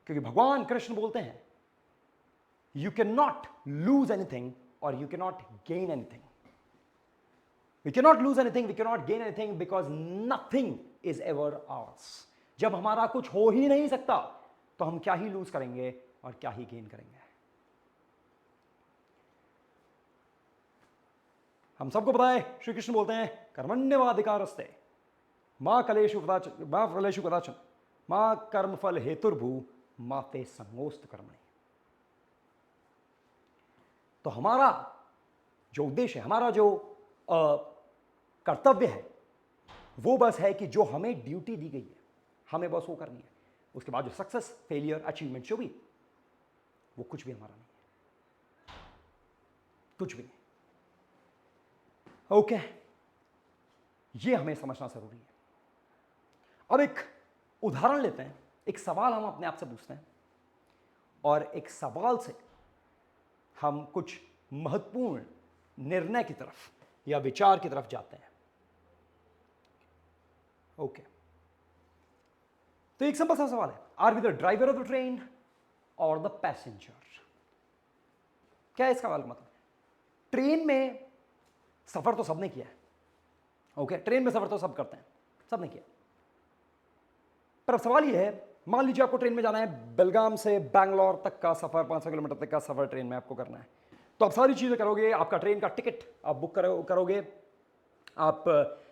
क्योंकि भगवान कृष्ण बोलते हैं you can not lose anything और you can not gain anything. We can not lose anything, we can not gain anything because nothing is ever ours. जब हमारा कुछ हो ही नहीं सकता तो हम क्या ही लूज करेंगे और क्या ही गेन करेंगे. हम सबको पता है श्री कृष्ण बोलते हैं कर्मण्यवाधिकारस्ते मां फलेषु कदाचन मां कर्मफल हेतुर्भू माते संगोस्त कर्मणि. तो हमारा जो उद्देश्य है, हमारा जो कर्तव्य है, वो बस है कि जो हमें ड्यूटी दी गई है हमें बस वो करनी है. उसके बाद जो सक्सेस, फेलियर, अचीवमेंट जो भी, वो कुछ भी हमारा नहीं है, कुछ भी नहीं. ओके, ये हमें समझना जरूरी है. अब एक उदाहरण लेते हैं, एक सवाल हम अपने आप से पूछते हैं और एक सवाल से हम कुछ महत्वपूर्ण निर्णय की तरफ या विचार की तरफ जाते हैं. ओके, तो एक सिंपल सा सवाल है, are we the driver of the train और द पैसेंजर. क्या है इसका मतलब? ट्रेन में सफर तो सबने किया है. ओके, ट्रेन में सफर तो सब करते हैं, सबने किया. पर अब सवाल यह है, मान लीजिए आपको ट्रेन में जाना है, बेलगाम से बैंगलोर तक का सफर, 500 किलोमीटर तक का सफर ट्रेन में आपको करना है. तो आप सारी चीजें करोगे, आपका ट्रेन का टिकट आप बुक करोगे, आप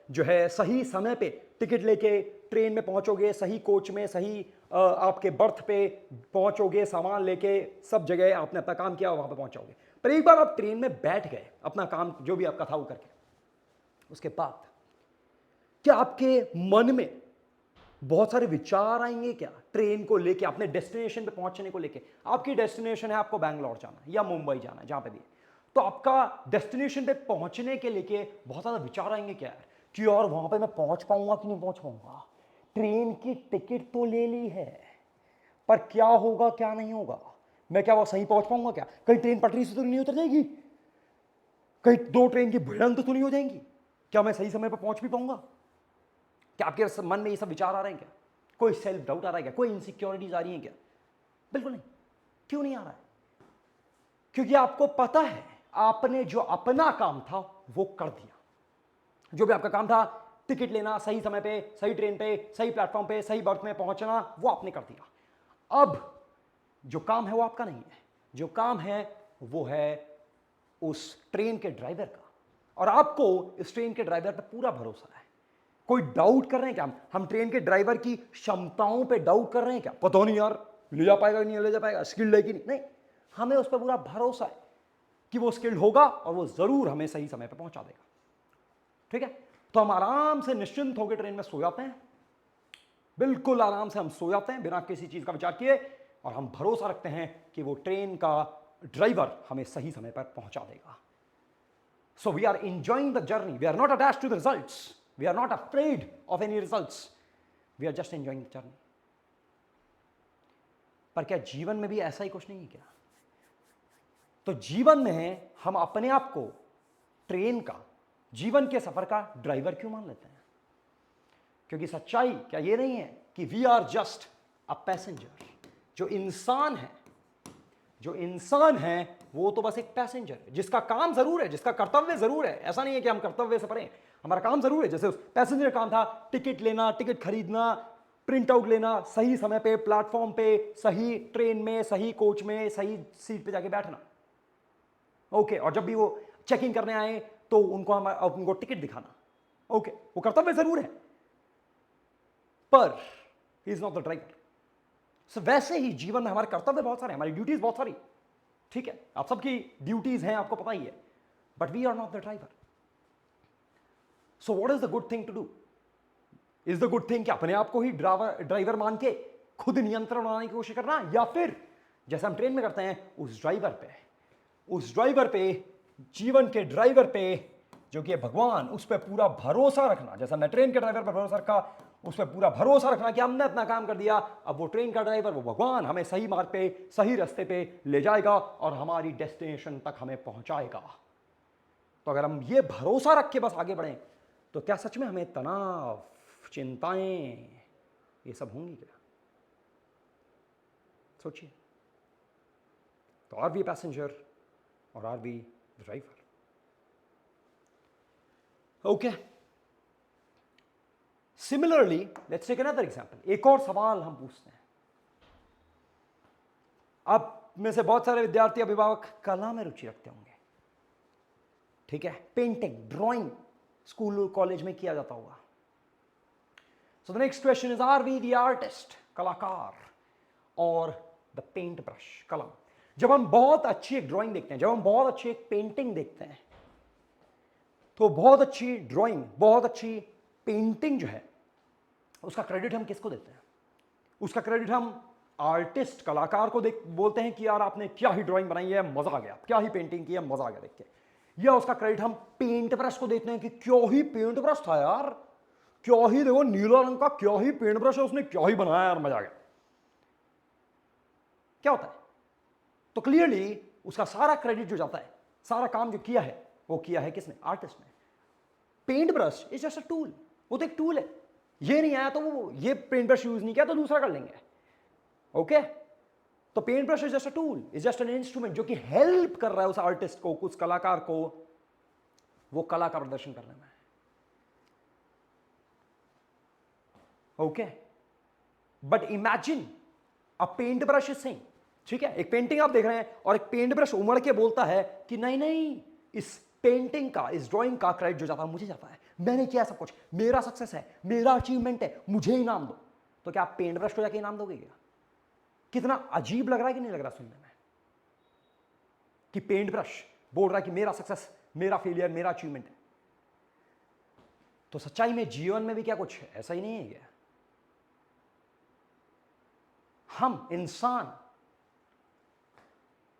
जो है सही समय पे टिकट लेके ट्रेन में पहुंचोगे, सही कोच में, सही आपके बर्थ पे पहुंचोगे, सामान लेके, सब जगह आपने अपना काम किया, वहां पे पहुंचोगे. पर एक बार आप ट्रेन में बैठ गए, अपना काम जो भी आपका था वो करके, उसके बाद क्या आपके मन में बहुत सारे विचार आएंगे क्या ट्रेन को लेके, अपने डेस्टिनेशन पे पहुंचने को लेके? आपकी डेस्टिनेशन है, आपको बैंगलोर जाना है या मुंबई जाना है, जहां पे भी, तो आपका डेस्टिनेशन पे पहुंचने के लेके बहुत ज्यादा विचार आएंगे क्या यार, कि और वहां पे मैं पहुंच पाऊंगा कि नहीं पहुंच पाऊंगा. ट्रेन की टिकट तो ले ली है, पर क्या होगा क्या नहीं होगा, मैं क्या वो सही पहुंच पाऊंगा क्या, कहीं ट्रेन पटरी से तो नहीं उतर जाएगी, कहीं दो ट्रेन की भिड़ंत तो नहीं हो जाएंगी, क्या मैं सही समय पर पहुंच भी पाऊंगा? क्या आपके मन में ये सब विचार आ रहे हैं क्या? कोई सेल्फ डाउट आ रहा है क्या? कोई इनसिक्योरिटीज आ रही हैं क्या? बिल्कुल नहीं. क्यों नहीं आ रहा है? क्योंकि आपको पता है आपने जो अपना काम था वो कर दिया. जो भी आपका काम था, टिकट लेना, सही समय पे, सही ट्रेन पे, सही प्लेटफॉर्म पे, सही बर्थ में पहुंचना, वो आपने कर दिया. अब जो काम है वो आपका नहीं है, जो काम है वो है उस ट्रेन के ड्राइवर का. और आपको इस ट्रेन के ड्राइवर पर पूरा भरोसा है. कोई डाउट कर रहे हैं क्या हम ट्रेन के ड्राइवर की क्षमताओं पे डाउट कर रहे हैं क्या? पता नहीं यार, ले जा पाएगा नहीं ले जा पाएगा, स्किल्ड है कि नहीं, हमें उस पर पूरा भरोसा है कि वो स्किल्ड होगा और वो जरूर हमें सही समय पे पहुंचा देगा. ठीक है, तो हम आराम से निश्चिंत होकर ट्रेन में सो जाते हैं, बिल्कुल आराम से हम सो जाते हैं बिना किसी चीज का विचार किए, और हम भरोसा रखते हैं कि वो ट्रेन का ड्राइवर हमें सही समय पर पहुंचा देगा. So we are enjoying the journey, we are not attached to the results, we are not afraid of any results, we are just enjoying the journey. पर क्या जीवन में भी ऐसा ही कुछ नहीं है क्या? तो जीवन में हम अपने आप को ट्रेन का, जीवन के सफर का ड्राइवर क्यों मान लेते हैं? क्योंकि सच्चाई क्या ये नहीं है कि we are just a passenger. जो इंसान है वो तो बस एक पैसेंजर है, जिसका काम जरूर है, जिसका कर्तव्य जरूर है. ऐसा नहीं है कि हम कर्तव्य से परे, हमारा काम जरूर है. जैसे उस पैसेंजर काम था टिकट लेना, टिकट खरीदना, प्रिंट आउट लेना, सही समय पे, प्लेटफॉर्म पे, सही ट्रेन में, सही कोच में, सही सीट पे जाके बैठना. ओके, और जब भी वो चेकिंग करने आए तो उनको टिकट दिखाना. ओके, वो कर्तव्य जरूर है, पर he is not the driver. So वैसे ही जीवन में हमारे कर्तव्य बहुत सारे, हमारी ड्यूटीज बहुत सारी. ठीक है, आप सबकी ड्यूटीज हैं, आपको पता ही है, but we are not the driver. So what is the good thing to do? Is the good thing कि अपने आप को ही ड्राइवर मान के खुद नियंत्रण बनाने की कोशिश करना, या फिर जैसे हम ट्रेन में करते हैं उस ड्राइवर पे, जीवन के ड्राइवर पे जो कि भगवान, उस पर पूरा भरोसा रखना. जैसा मैं ट्रेन के ड्राइवर पर भरोसा रखा, उस पर पूरा भरोसा रखना कि हमने अपना काम कर दिया, अब वो ट्रेन का ड्राइवर, वो भगवान हमें सही मार्ग पे, सही रास्ते पे ले जाएगा और हमारी डेस्टिनेशन तक हमें पहुंचाएगा. तो अगर हम ये भरोसा रख के बस आगे बढ़ें, तो क्या सच में हमें तनाव, चिंताएं, ये सब होंगी क्या? सोचिए, तो आर वी पैसेंजर और are we driver? Okay, similarly let's take another example. एक और सवाल हम पूछते हैं। आप में से बहुत सारे विद्यार्थी, अभिभावक कला में रुचि रखते होंगे, ठीक है, पेंटिंग, ड्राइंग स्कूल कॉलेज में किया जाता होगा। So the next question is, are we the artist, कलाकार, और द पेंट ब्रश, कलम? जब हम बहुत अच्छी एक ड्राइंग देखते हैं, जब हम बहुत अच्छी एक पेंटिंग देखते हैं, तो बहुत अच्छी ड्राइंग, बहुत अच्छी पेंटिंग जो है, उसका क्रेडिट हम किसको देते हैं? उसका क्रेडिट हम आर्टिस्ट, कलाकार को बोलते हैं कि यार आपने क्या ही ड्राइंग बनाई है, मजा आ गया, क्या ही पेंटिंग की है, मजा आ गया देख के। या उसका क्रेडिट हम पेंट ब्रश को देते हैं कि क्या ही पेंट ब्रश था यार, क्या ही देखो नीला रंग का क्या ही पेंट ब्रश है, उसने क्या ही बनाया यार, मजा आ गया। क्या होता है? तो क्लियरली उसका सारा क्रेडिट जो जाता है, सारा काम जो किया है, वो किया है किसने? आर्टिस्ट ने। Paint brush is just a tool, वो तो एक टूल है। ये नहीं आया तो वो ये पेंट ब्रश यूज नहीं किया तो दूसरा कर लेंगे, ओके? तो paint brush is just a tool, is just an instrument जो कि हेल्प कर रहा है उस आर्टिस्ट को, उस कलाकार को वो कला का प्रदर्शन करने में, okay? But imagine a paint brush is saying, ठीक है, एक पेंटिंग आप देख रहे हैं और एक पेंट ब्रश उमड़ के बोलता है कि नहीं नहीं, इस पेंटिंग का, इस ड्राइंग का क्रेडिट जो जाता है मुझे जाता है, मैंने किया सब कुछ, मेरा सक्सेस है, मेरा अचीवमेंट है, मुझे इनाम दो। तो क्या आप पेंट ब्रश को जाके इनाम दोगे क्या? कितना अजीब लग रहा है कि नहीं लग रहा सुनने में, कि पेंट ब्रश बोल रहा है कि मेरा सक्सेस, मेरा फेलियर, मेरा अचीवमेंट है। तो सच्चाई में जीवन में भी क्या कुछ ऐसा ही नहीं है क्या? हम इंसान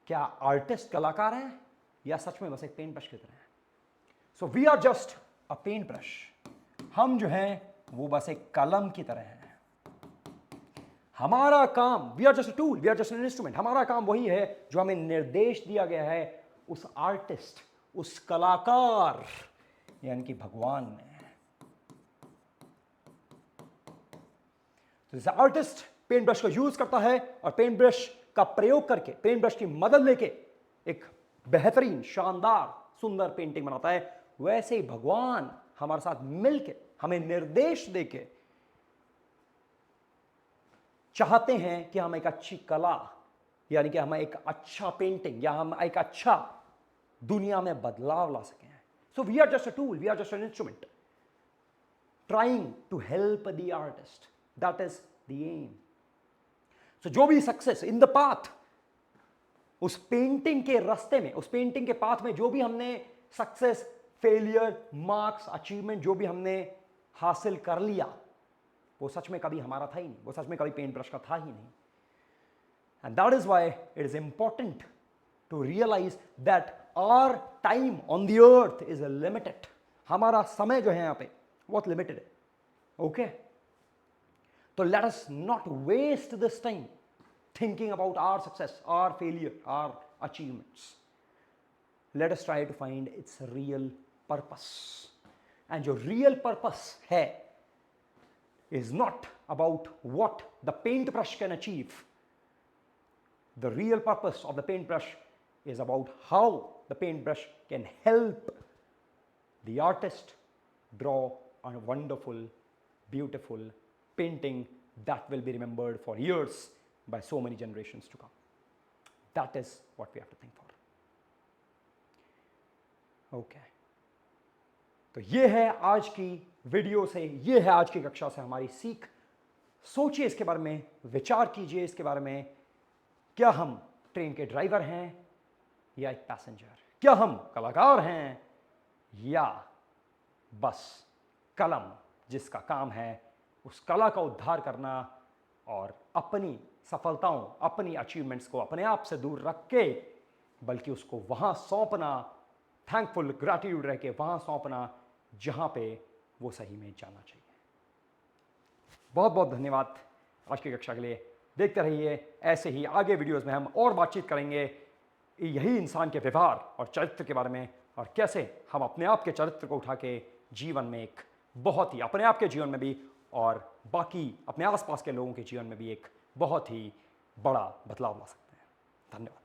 क्या आर्टिस्ट, कलाकार हैं, या सच में बस एक पेंट ब्रश की तरह हैं? So we are just a paint brush, हम जो हैं वो बस एक कलम की तरह हैं। हमारा काम, we are just a tool, we are just an instrument, हमारा काम वही है जो हमें निर्देश दिया गया है उस आर्टिस्ट, उस कलाकार यानी कि भगवान ने। तो जैसे आर्टिस्ट पेंट ब्रश का यूज करता है और पेंट ब्रश का प्रयोग करके, पेंट ब्रश की मदद लेके एक बेहतरीन, शानदार, सुंदर पेंटिंग बनाता है, वैसे ही भगवान हमारे साथ मिलके हमें निर्देश देके चाहते हैं कि हम एक अच्छी कला यानी कि हम एक अच्छा पेंटिंग या हम एक अच्छा दुनिया में बदलाव ला सकें। So we are just a tool, we are just an instrument trying to help the artist, that is the aim. So जो भी सक्सेस इन द पाथ, उस पेंटिंग के रास्ते में, उस पेंटिंग के पाथ में जो भी हमने सक्सेस, फेलियर, मार्क्स, अचीवमेंट जो भी हमने हासिल कर लिया, वो सच में कभी हमारा था ही नहीं, वो सच में कभी पेंट ब्रश का था ही नहीं। And that is why it is important to realise that our time on the earth is limited. हमारा समय जो है यहां पे बहुत लिमिटेड है, ओके? तो let us not waste this time thinking about our success, our failure, our achievements. Let us try to find its real purpose. And your real purpose है is not about what the paintbrush can achieve. The real purpose of the paintbrush is about how the paintbrush can help the artist draw a wonderful, beautiful painting that will be remembered for years by so many generations to come. That is what we have to think for. Okay. तो ये है आज की video से, ये है आज की कक्षा से हमारी सीख। सोचिए इसके बारे में, विचार कीजिए इसके बारे में, क्या हम ट्रेन के ड्राइवर हैं या एक पैसेंजर? क्या हम कलाकार हैं या बस कलम जिसका काम है उस कला का उद्धार करना और अपनी सफलताओं, अपनी अचीवमेंट्स को अपने आप से दूर रख के बल्कि उसको वहाँ सौंपना, थैंकफुल, ग्रैटिट्यूड रह के वहाँ सौंपना जहाँ पे वो सही में जाना चाहिए। बहुत बहुत धन्यवाद आज की कक्षा के लिए। देखते रहिए, ऐसे ही आगे वीडियोस में हम और बातचीत करेंगे यही इंसान के व्यवहार और चरित्र के बारे में, और कैसे हम अपने आप के चरित्र को उठा के जीवन में एक बहुत ही, अपने आप के जीवन में भी और बाकी अपने आसपास के लोगों के जीवन में भी एक बहुत ही बड़ा बदलाव ला सकते हैं। धन्यवाद।